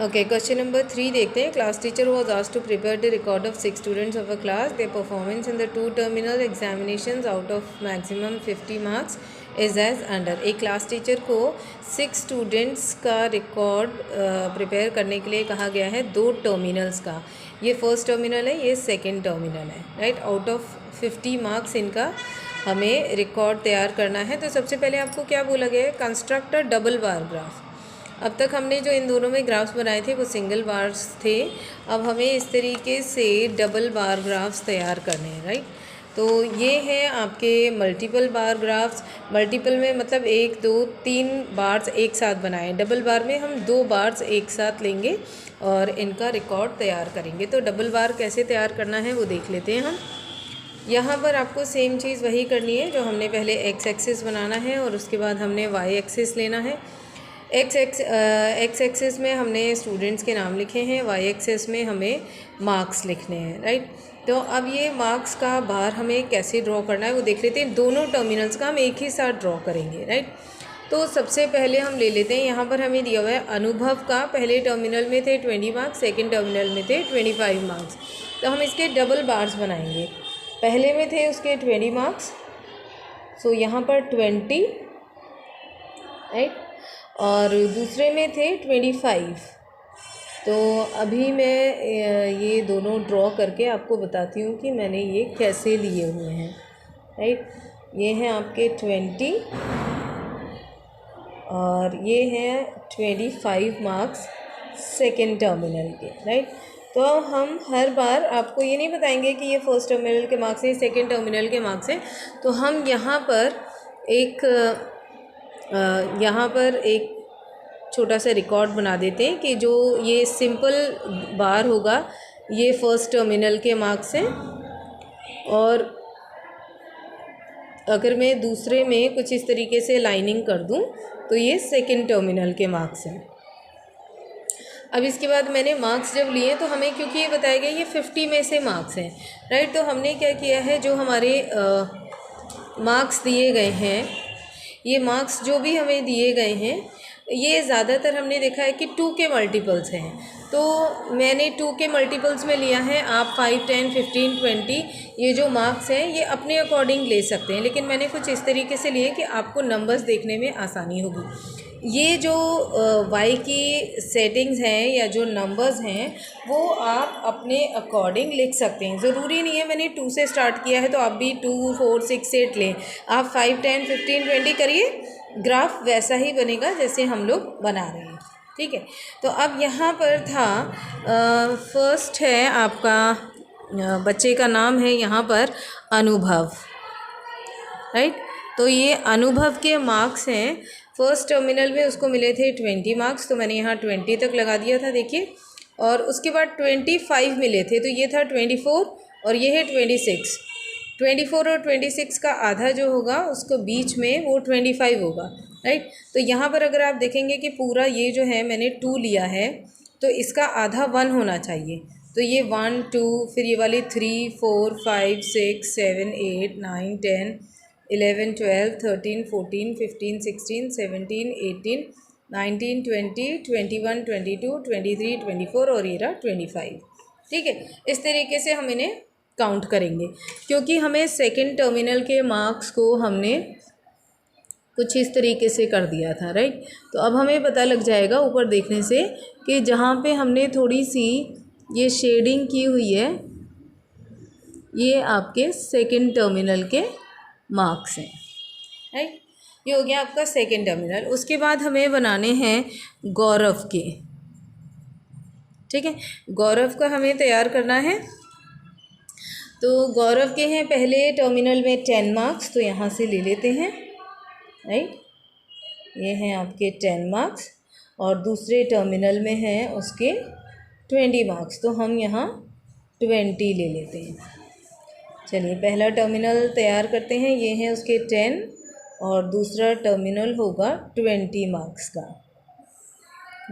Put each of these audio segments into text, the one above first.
Okay, question number 3 देखते हैं। Class teacher was asked to prepare the record of 6 students of a class. Their performance in the 2 terminal examinations out of maximum 50 marks is as under. एक class teacher को 6 students का record prepare करने के लिए कहा गया है 2 terminals का। ये फर्स्ट टर्मिनल है, ये सेकेंड टर्मिनल है, राइट। आउट ऑफ 50 मार्क्स इनका हमें रिकॉर्ड तैयार करना है। तो सबसे पहले आपको क्या बोला गया है, construct a double bar graph. अब तक हमने जो इन दोनों में ग्राफ्स बनाए थे वो सिंगल बार्स थे। अब हमें इस तरीके से डबल बार ग्राफ्स तैयार करने हैं, राइट। तो ये हैं आपके मल्टीपल बार ग्राफ्स। मल्टीपल में मतलब 1 2 3 बार्स एक साथ बनाएं। डबल बार में हम 2 बार्स एक साथ लेंगे और इनका रिकॉर्ड तैयार करेंगे। तो डबल बार कैसे तैयार करना है वो देख लेते हैं हम। यहाँ पर आपको सेम चीज़ वही करनी है जो हमने पहले एक्स एक्सिस बनाना है और उसके बाद हमने वाई एक्सिस लेना है। एक्स एक्सिस में हमने स्टूडेंट्स के नाम लिखे हैं, वाई एक्सिस में हमें मार्क्स लिखने हैं, राइट। तो अब ये मार्क्स का बार हमें कैसे ड्रॉ करना है वो देख लेते हैं। दोनों टर्मिनल्स का हम एक ही साथ ड्रॉ करेंगे, राइट। तो सबसे पहले हम ले लेते हैं, यहाँ पर हमें दिया हुआ है अनुभव का पहले टर्मिनल में थे 20 मार्क्स, सेकेंड टर्मिनल में थे 25 मार्क्स। तो हम इसके डबल बार्स बनाएंगे। पहले में थे उसके 20 मार्क्स, सो यहाँ पर 20, राइट, और दूसरे में थे 25। तो अभी मैं ये दोनों ड्रॉ करके आपको बताती हूँ कि मैंने ये कैसे लिए हुए हैं, राइट। ये हैं आपके 20 और ये हैं 25 मार्क्स सेकेंड टर्मिनल के, राइट। तो हम हर बार आपको ये नहीं बताएंगे कि ये फर्स्ट टर्मिनल के मार्क्स हैं, सेकेंड टर्मिनल के मार्क्स हैं। तो हम यहाँ पर एक छोटा सा रिकॉर्ड बना देते हैं कि जो ये सिंपल बार होगा ये फर्स्ट टर्मिनल के मार्क्स हैं, और अगर मैं दूसरे में कुछ इस तरीके से लाइनिंग कर दूं तो ये सेकंड टर्मिनल के मार्क्स हैं। अब इसके बाद मैंने मार्क्स जब लिए तो हमें, क्योंकि ये बताया गया ये 50 में से मार्क्स हैं, राइट। तो हमने क्या किया है, जो हमारे मार्क्स दिए गए हैं, ये मार्क्स जो भी हमें दिए गए हैं ये ज़्यादातर हमने देखा है कि 2 के मल्टीपल्स हैं। तो मैंने 2 के मल्टीपल्स में लिया है। आप 5 10 15 20 ये जो मार्क्स हैं ये अपने अकॉर्डिंग ले सकते हैं, लेकिन मैंने कुछ इस तरीके से लिए कि आपको नंबर्स देखने में आसानी होगी। ये जो वाई की सेटिंग्स हैं या जो नंबर्स हैं वो आप अपने अकॉर्डिंग लिख सकते हैं। ज़रूरी नहीं है मैंने 2 से स्टार्ट किया है तो आप भी 2 4 6 8 लें। आप 5 10 15 20 करिए, ग्राफ वैसा ही बनेगा जैसे हम लोग बना रहे हैं, ठीक है। तो अब यहाँ पर था फर्स्ट है आपका बच्चे का नाम है यहाँ पर अनुभव, राइट। तो ये अनुभव के मार्क्स हैं। फर्स्ट टर्मिनल में उसको मिले थे 20 मार्क्स, तो मैंने यहाँ 20 तक लगा दिया था, देखिए। और उसके बाद 25 मिले थे, तो ये था 24 और ये है 26। 24 और 26 का आधा जो होगा उसको बीच में वो 25 होगा, राइट। तो यहाँ पर अगर आप देखेंगे कि पूरा ये जो है मैंने 2 लिया है तो इसका आधा 1 होना चाहिए। तो ये 1 2, फिर ये वाली 3 4 5 6 7 8 9 10 11 12 13 14 15 16 17 18 19 20 21 22 23 24 और ये रहा 25, ठीक है। इस तरीके से हम इन्हें काउंट करेंगे, क्योंकि हमें सेकंड टर्मिनल के मार्क्स को हमने कुछ इस तरीके से कर दिया था, राइट। तो अब हमें पता लग जाएगा ऊपर देखने से कि जहाँ पे हमने थोड़ी सी ये शेडिंग की हुई है ये आपके सेकंड टर्मिनल के मार्क्स हैं, राइट। ये हो गया आपका सेकंड टर्मिनल। उसके बाद हमें बनाने हैं गौरव के, ठीक है। गौरव का हमें तैयार करना है। तो गौरव के हैं पहले टर्मिनल में 10 मार्क्स, तो यहाँ से ले लेते हैं, राइट। ये हैं आपके 10 मार्क्स और दूसरे टर्मिनल में हैं उसके 20 मार्क्स, तो हम यहाँ 20 ले लेते हैं। चलिए पहला टर्मिनल तैयार करते हैं। ये है उसके 10 और दूसरा टर्मिनल होगा 20 मार्क्स का,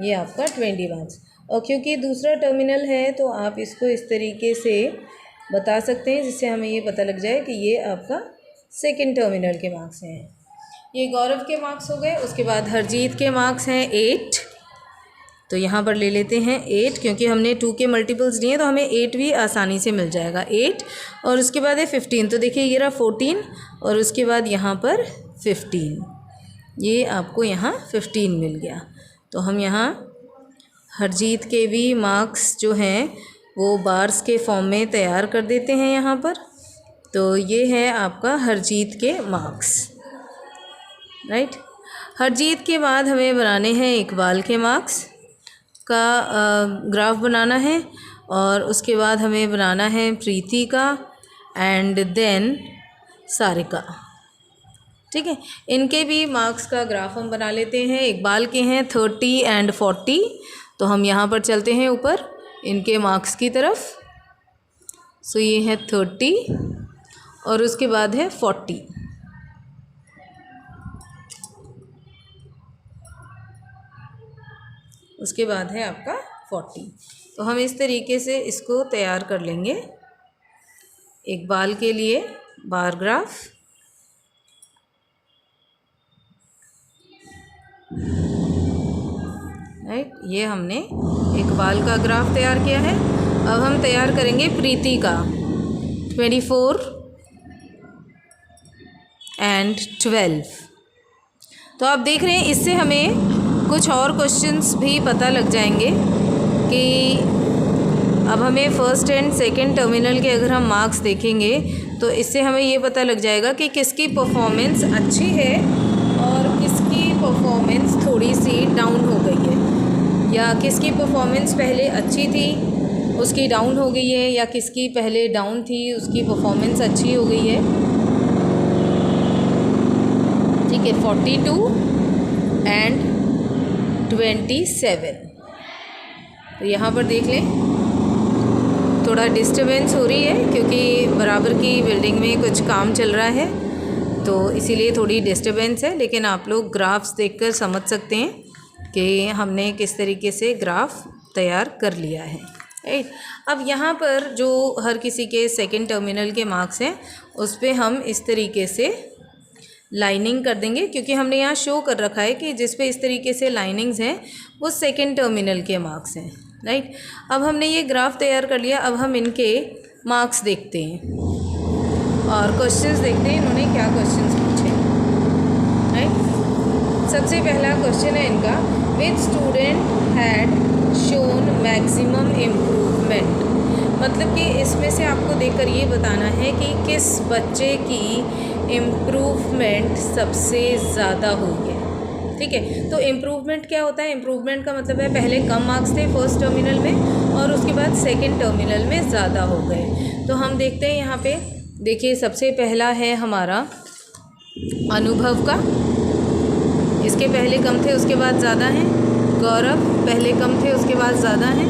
ये आपका 20 मार्क्स। और क्योंकि दूसरा टर्मिनल है तो आप इसको इस तरीके से बता सकते हैं जिससे हमें ये पता लग जाए कि ये आपका सेकंड टर्मिनल के मार्क्स हैं। ये गौरव के मार्क्स हो गए। उसके बाद हरजीत के मार्क्स हैं 8, तो यहाँ पर ले लेते हैं 8, क्योंकि हमने 2 के मल्टीपल्स लिए तो हमें 8 भी आसानी से मिल जाएगा। 8 और उसके बाद है 15, तो देखिए ये रहा 14 और उसके बाद यहाँ पर 15, ये आपको यहाँ 15 मिल गया। तो हम यहाँ हरजीत के भी मार्क्स जो हैं वो बार्स के फॉर्म में तैयार कर देते हैं यहाँ पर। तो ये है आपका हरजीत के मार्क्स, राइट। हरजीत के बाद हमें बनाने हैं इकबाल के मार्क्स का ग्राफ बनाना है, और उसके बाद हमें बनाना है प्रीति का एंड देन सारिका, ठीक है। इनके भी मार्क्स का ग्राफ हम बना लेते हैं। इकबाल के हैं 30 एंड 40, तो हम यहाँ पर चलते हैं ऊपर इनके मार्क्स की तरफ। सो ये है 30 और उसके बाद है 40। उसके बाद है आपका 40। तो हम इस तरीके से इसको तैयार कर लेंगे। इकबाल के लिए बार ग्राफ, राइट, ये हमने इकबाल का ग्राफ तैयार किया है। अब हम तैयार करेंगे प्रीति का 24 एंड 12। तो आप देख रहे हैं इससे हमें कुछ और क्वेश्चंस भी पता लग जाएंगे कि अब हमें फ़र्स्ट एंड सेकंड टर्मिनल के अगर हम मार्क्स देखेंगे तो इससे हमें ये पता लग जाएगा कि किसकी परफॉर्मेंस अच्छी है और किसकी परफॉर्मेंस थोड़ी सी डाउन हो गई है, या किसकी परफॉर्मेंस पहले अच्छी थी उसकी डाउन हो गई है, या किसकी पहले डाउन थी उसकी परफॉर्मेंस अच्छी हो गई है, ठीक है। 42 एंड 27। तो यहाँ पर देख लें थोड़ा डिस्टर्बेंस हो रही है क्योंकि बराबर की बिल्डिंग में कुछ काम चल रहा है, तो इसीलिए थोड़ी डिस्टर्बेंस है। लेकिन आप लोग ग्राफ्स देखकर समझ सकते हैं कि हमने किस तरीके से ग्राफ तैयार कर लिया है, राइट। अब यहाँ पर जो हर किसी के सेकंड टर्मिनल के मार्क्स हैं उस पर हम इस तरीके से लाइनिंग कर देंगे, क्योंकि हमने यहाँ शो कर रखा है कि जिस पे इस तरीके से लाइनिंग्स हैं वो सेकंड टर्मिनल के मार्क्स हैं, राइट। अब हमने ये ग्राफ तैयार कर लिया। अब हम इनके मार्क्स देखते हैं और क्वेश्चंस देखते हैं इन्होंने क्या क्वेश्चंस पूछे, राइट। सबसे पहला क्वेश्चन है इनका, which student had shown maximum improvement. मतलब कि इसमें से आपको देखकर ये बताना है कि किस बच्चे की इम्प्रूवमेंट सबसे ज़्यादा हुई है, ठीक है। तो इम्प्रूवमेंट क्या होता है? इम्प्रूवमेंट का मतलब है पहले कम मार्क्स थे फर्स्ट टर्मिनल में और उसके बाद सेकंड टर्मिनल में ज़्यादा हो गए। तो हम देखते हैं यहाँ पे, देखिए सबसे पहला है हमारा अनुभव का, इसके पहले कम थे उसके बाद ज़्यादा हैं। गौरव पहले कम थे उसके बाद ज़्यादा हैं।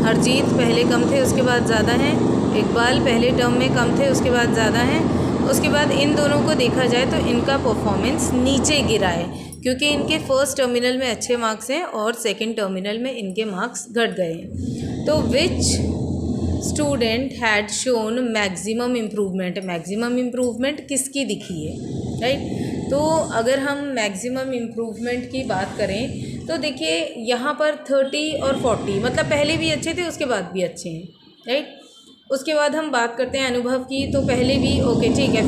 हरजीत पहले कम थे उसके बाद ज़्यादा हैं। इकबाल पहले टर्म में कम थे उसके बाद ज़्यादा हैं। उसके बाद इन दोनों को देखा जाए तो इनका परफॉर्मेंस नीचे गिरा है क्योंकि इनके फर्स्ट टर्मिनल में अच्छे मार्क्स हैं और सेकंड टर्मिनल में इनके मार्क्स घट गए हैं। तो which student had shown maximum improvement, maximum improvement किसकी दिखी है, राइट। तो अगर हम मैक्सिमम इम्प्रूवमेंट की बात करें तो देखिए यहाँ पर 30 और 40 मतलब पहले भी अच्छे थे उसके बाद भी अच्छे हैं, राइट। उसके बाद हम बात करते हैं अनुभव की, तो पहले भी ओके ठीक है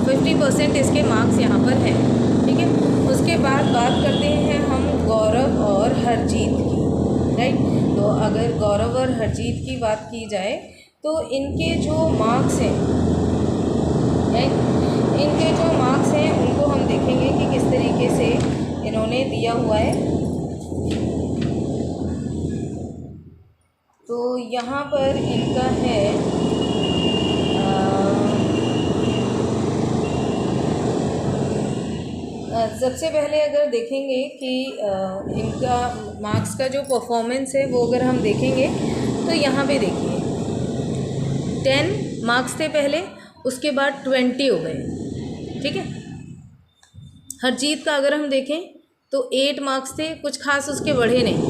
50% इसके मार्क्स यहाँ पर हैं, ठीक है। उसके बाद बात करते हैं हम गौरव और हरजीत की, राइट। तो अगर गौरव और हरजीत की बात की जाए तो इनके जो मार्क्स हैं, राइट, इनके जो मार्क्स हैं उनको हम देखेंगे कि किस तरीके से इन्होंने दिया हुआ है। तो यहाँ पर इनका है सबसे पहले अगर देखेंगे कि इनका मार्क्स का जो परफॉर्मेंस है वो अगर हम देखेंगे तो यहाँ पे देखिए 10 मार्क्स थे पहले, उसके बाद 20 हो गए, ठीक है। हरजीत का अगर हम देखें तो 8 मार्क्स थे, कुछ खास उसके बढ़े नहीं,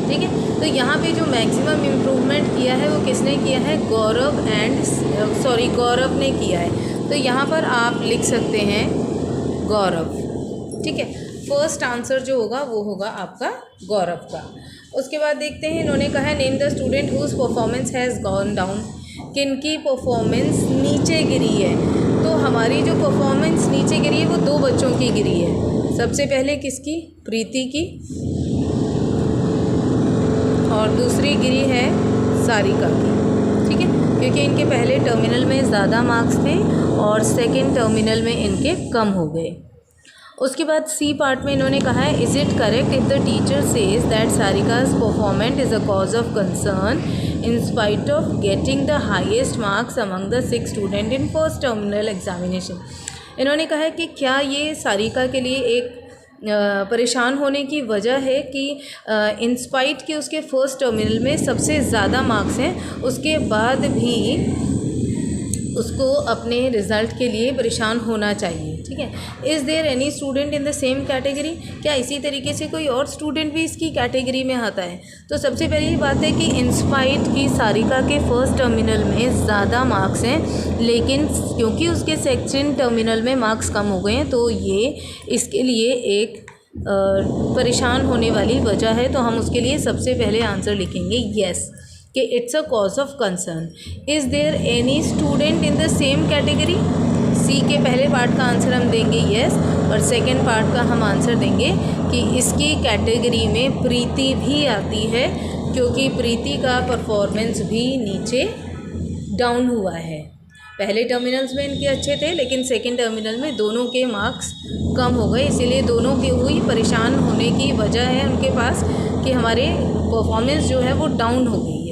ठीक है। तो यहाँ पे जो मैक्सिमम इम्प्रूवमेंट किया है वो किसने किया है? गौरव गौरव ने किया है। तो यहाँ पर आप लिख सकते हैं गौरव, ठीक है। फर्स्ट आंसर जो होगा वो होगा आपका गौरव का। उसके बाद देखते हैं, इन्होंने कहा है name the student whose performance has gone down, किनकी परफॉर्मेंस नीचे गिरी है। तो हमारी जो परफॉर्मेंस नीचे गिरी है वो दो बच्चों की गिरी है। सबसे पहले किसकी? प्रीति की, और दूसरी गिरी है सारिका की, ठीक है, क्योंकि इनके पहले टर्मिनल में ज़्यादा मार्क्स थे और सेकंड टर्मिनल में इनके कम हो गए। उसके बाद सी पार्ट में इन्होंने कहा है is it correct if the teacher says that Sarika's performance is a cause of concern in spite of getting the highest marks among the 6 student in first terminal examination. इन्होंने कहा है कि क्या ये सारिका के लिए एक परेशान होने की वजह है कि इन स्पाइट के उसके फर्स्ट टर्मिनल में सबसे ज़्यादा मार्क्स हैं, उसके बाद भी उसको अपने रिज़ल्ट के लिए परेशान होना चाहिए, ठीक है। Is there any student in the same category, क्या इसी तरीके से कोई और स्टूडेंट भी इसकी कैटेगरी में आता है? तो सबसे पहली बात है कि इंस्पाइट की सारिका के फर्स्ट टर्मिनल में ज़्यादा मार्क्स हैं, लेकिन क्योंकि उसके सेकंड टर्मिनल में मार्क्स कम हो गए हैं तो ये इसके लिए एक परेशान होने वाली वजह है। तो हम उसके लिए सबसे पहले आंसर लिखेंगे येस, कि it's a cause of concern. Is there any student in the same category? C के पहले पार्ट का आंसर हम देंगे येस, और सेकंड पार्ट का हम आंसर देंगे कि इसकी कैटेगरी में प्रीति भी आती है, क्योंकि प्रीति का परफॉर्मेंस भी नीचे डाउन हुआ है। पहले टर्मिनल्स में इनके अच्छे थे, लेकिन सेकंड टर्मिनल में दोनों के मार्क्स कम हो गए, इसीलिए दोनों की हुई परेशान होने की वजह है उनके पास कि हमारे परफॉर्मेंस जो है वो डाउन हो गई।